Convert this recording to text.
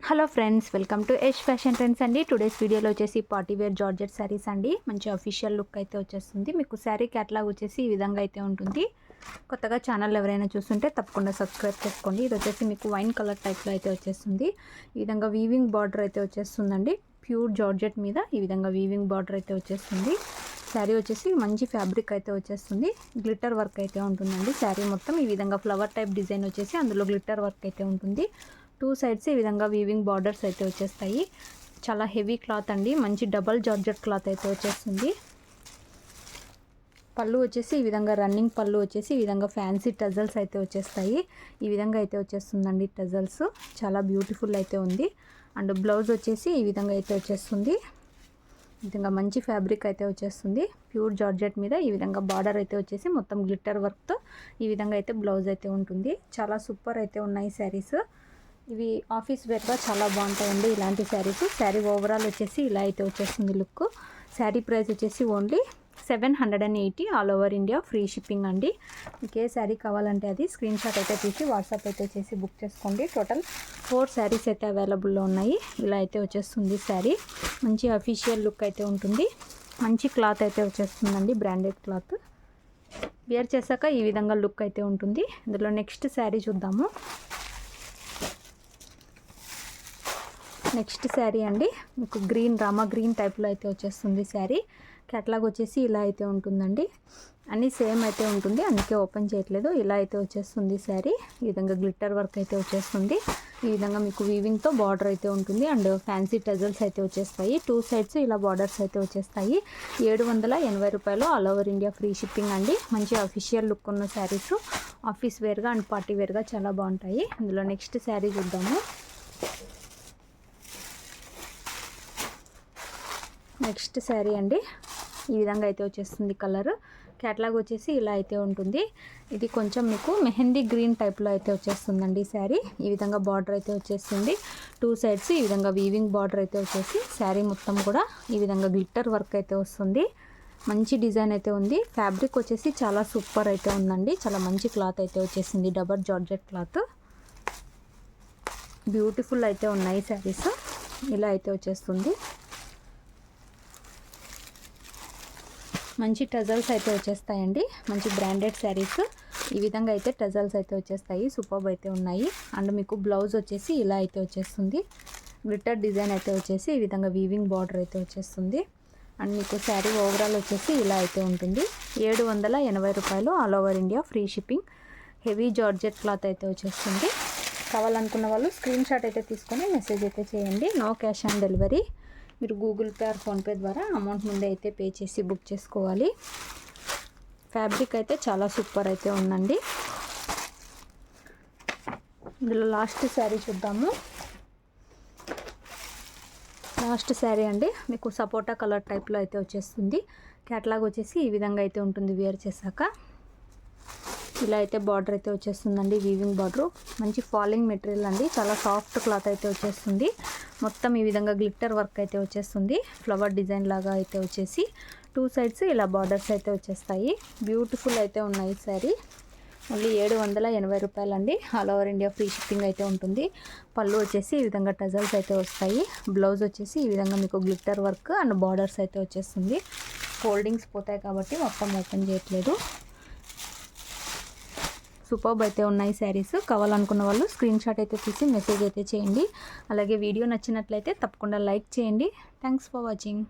Hello friends, welcome to Yash fashion trends అండి. Today's వీడియోలో వచ్చేసి పార్టీ వేర్ జార్జెట్ శారీస్ అండి. మంచి అఫీషియల్ లుక్ అయితే వచ్చేస్తుంది. మీకు శారీ క్యాటలాగ్ వచ్చేసి ఈ విధంగా అయితే ఉంటుంది. కొత్తగా ఛానల్ ఎవరైనా చూస్తుంటే తప్పకుండా సబ్స్క్రైబ్ చేసుకోండి. ఇది వచ్చేసి మీకు వైన్ కలర్ టైప్లో అయితే వచ్చేస్తుంది. ఈ విధంగా వీవింగ్ బార్డర్ అయితే వచ్చేస్తుందండి. ప్యూర్ జార్జెట్ మీద ఈ విధంగా వీవింగ్ బార్డర్ అయితే వచ్చేస్తుంది. శారీ వచ్చేసి మంచి ఫ్యాబ్రిక్ అయితే వచ్చేస్తుంది. గ్లిటర్ వర్క్ అయితే ఉంటుందండి. శారీ మొత్తం ఈ విధంగా ఫ్లవర్ టైప్ డిజైన్ వచ్చేసి అందులో గ్లిటర్ వర్క్ అయితే ఉంటుంది. టూ సైడ్స్ ఈ విధంగా వీవింగ్ బార్డర్స్ అయితే వచ్చేస్తాయి. చాలా హెవీ క్లాత్ అండి. మంచి డబల్ జార్జెట్ క్లాత్ అయితే వచ్చేస్తుంది. పళ్ళు వచ్చేసి ఈ విధంగా రన్నింగ్ పళ్ళు వచ్చేసి ఈ విధంగా ఫ్యాన్సీ టజల్స్ అయితే వచ్చేస్తాయి. ఈ విధంగా అయితే వచ్చేస్తుందండి టజల్స్. చాలా బ్యూటిఫుల్ అయితే ఉంది. అండ్ బ్లౌజ్ వచ్చేసి ఈ విధంగా అయితే వచ్చేస్తుంది. ఈ విధంగా మంచి ఫ్యాబ్రిక్ అయితే వచ్చేస్తుంది. ప్యూర్ జార్జెట్ మీద ఈ విధంగా బార్డర్ అయితే వచ్చేసి మొత్తం గ్లిటర్ వర్క్తో ఈ విధంగా అయితే బ్లౌజ్ అయితే ఉంటుంది. చాలా సూపర్ అయితే ఉన్నాయి శారీస్. ఇవి ఆఫీస్ వేర్గా చాలా బాగుంటాయండి ఇలాంటి శారీస్. శారీ ఓవరాల్ వచ్చేసి ఇలా అయితే వచ్చేస్తుంది లుక్. శారీ ప్రైస్ వచ్చేసి only 780 all over India, free shipping అండి. మీకు ఏ శారీ కావాలంటే అది స్క్రీన్ షాట్ అయితే తీసి వాట్సాప్ అయితే చేసి బుక్ చేసుకోండి. టోటల్ 4 శారీస్ అయితే అవైలబుల్లో ఉన్నాయి. ఇలా అయితే వచ్చేస్తుంది శారీ. మంచి అఫీషియల్ లుక్ అయితే ఉంటుంది. మంచి క్లాత్ అయితే వచ్చేస్తుందండి, బ్రాండెడ్ క్లాత్. వేర్ చేశాక ఈ విధంగా లుక్ అయితే ఉంటుంది. ఇందులో నెక్స్ట్ శారీ చూద్దాము. నెక్స్ట్ శారీ అండి, మీకు గ్రీన్ రామా గ్రీన్ టైప్లో అయితే వచ్చేస్తుంది శారీ. క్యాటలాగ్ వచ్చేసి ఇలా అయితే ఉంటుందండి. అన్నీ సేమ్ అయితే ఉంటుంది, అందుకే ఓపెన్ చేయట్లేదు. ఇలా అయితే వచ్చేస్తుంది శారీ. ఈ విధంగా గ్లిటర్ వర్క్ అయితే వచ్చేస్తుంది. ఈ విధంగా మీకు వీవింగ్తో బార్డర్ అయితే ఉంటుంది. అండ్ ఫ్యాన్సీ టజల్స్ అయితే వచ్చేస్తాయి. టూ సైడ్స్ ఇలా బార్డర్స్ అయితే వచ్చేస్తాయి. 780 రూపాయలు all over India, free shipping అండి. మంచి అఫీషియల్ లుక్ ఉన్న శారీస్ ఆఫీస్ వేర్గా అండ్ పార్టీ వేర్గా చాలా బాగుంటాయి. ఇందులో నెక్స్ట్ శారీ చూద్దాము. నెక్స్ట్ శారీ అండి, ఈ విధంగా అయితే వచ్చేస్తుంది కలర్. క్యాటలాగ్ వచ్చేసి ఇలా అయితే ఉంటుంది. ఇది కొంచెం మీకు మెహందీ గ్రీన్ టైప్లో అయితే వచ్చేస్తుందండి శారీ. ఈ విధంగా బార్డర్ అయితే వచ్చేస్తుంది. టూ సైడ్స్ ఈ విధంగా వీవింగ్ బార్డర్ అయితే వచ్చేసి శారీ మొత్తం కూడా ఈ విధంగా గ్లిటర్ వర్క్ అయితే వస్తుంది. మంచి డిజైన్ అయితే ఉంది. ఫ్యాబ్రిక్ వచ్చేసి చాలా సూపర్ అయితే ఉందండి. చాలా మంచి క్లాత్ అయితే వచ్చేసింది, డబల్ జార్జెట్ క్లాత్. బ్యూటిఫుల్ అయితే ఉన్నాయి శారీస్. ఇలా అయితే వచ్చేస్తుంది. మంచి టజల్స్ అయితే వచ్చేస్తాయండి. మంచి బ్రాండెడ్ శారీస్. ఈ విధంగా అయితే టజల్స్ అయితే వచ్చేస్తాయి. సూపర్బ్ అయితే ఉన్నాయి. అండ్ మీకు బ్లౌజ్ వచ్చేసి ఇలా అయితే వచ్చేస్తుంది. గ్లిటర్ డిజైన్ అయితే వచ్చేసి ఈ విధంగా వీవింగ్ బార్డర్ అయితే వచ్చేస్తుంది. అండ్ మీకు శారీ ఓవరాల్ వచ్చేసి ఇలా అయితే ఉంటుంది. 780 రూపాయలు all over India, free shipping. Heavy georgette cloth అయితే వచ్చేస్తుంది. కావాలనుకున్న వాళ్ళు స్క్రీన్ షాట్ అయితే తీసుకొని మెసేజ్ అయితే చేయండి. No cash on delivery. మీరు గూగుల్ పే ఆర్ ఫోన్పే ద్వారా అమౌంట్ ముందే అయితే పే చేసి బుక్ చేసుకోవాలి. ఫ్యాబ్రిక్ అయితే చాలా సూపర్ అయితే ఉందండి. ఇందులో లాస్ట్ శారీ చూద్దాము. లాస్ట్ శారీ అండి, మీకు సపోటా కలర్ టైప్లో అయితే వచ్చేస్తుంది. క్యాటలాగ్ వచ్చేసి ఈ విధంగా అయితే ఉంటుంది. వేర్ చేశాక ఇలా అయితే బార్డర్ అయితే వచ్చేస్తుందండి, వీవింగ్ బార్డర్. మంచి ఫాలింగ్ మెటీరియల్ అండి. చాలా సాఫ్ట్ క్లాత్ అయితే వచ్చేస్తుంది. మొత్తం ఈ విధంగా గ్లిటర్ వర్క్ అయితే వచ్చేస్తుంది. ఫ్లవర్ డిజైన్ లాగా అయితే వచ్చేసి టూ సైడ్స్ ఇలా బార్డర్స్ అయితే వచ్చేస్తాయి. బ్యూటిఫుల్ అయితే ఉన్నాయి శారీ. ఓన్లీ 780 రూపాయలు అండి. All over India, free shipping అయితే ఉంటుంది. పళ్ళు వచ్చేసి ఈ విధంగా టజల్స్ అయితే వస్తాయి. బ్లౌజ్ వచ్చేసి ఈ విధంగా మీకు గ్లిటర్ వర్క్ అండ్ బార్డర్స్ అయితే వచ్చేస్తుంది. ఫోల్డింగ్స్ పోతాయి కాబట్టి మొత్తం ఓపెన్ చేయట్లేదు. సూపర్బ్ అయితే ఉన్నాయి శారీస్. కావాలనుకున్న వాళ్ళు స్క్రీన్ షాట్ అయితే తీసి మెసేజ్ అయితే చేయండి. అలాగే వీడియో నచ్చినట్లయితే తప్పకుండా లైక్ చేయండి. Thanks for watching.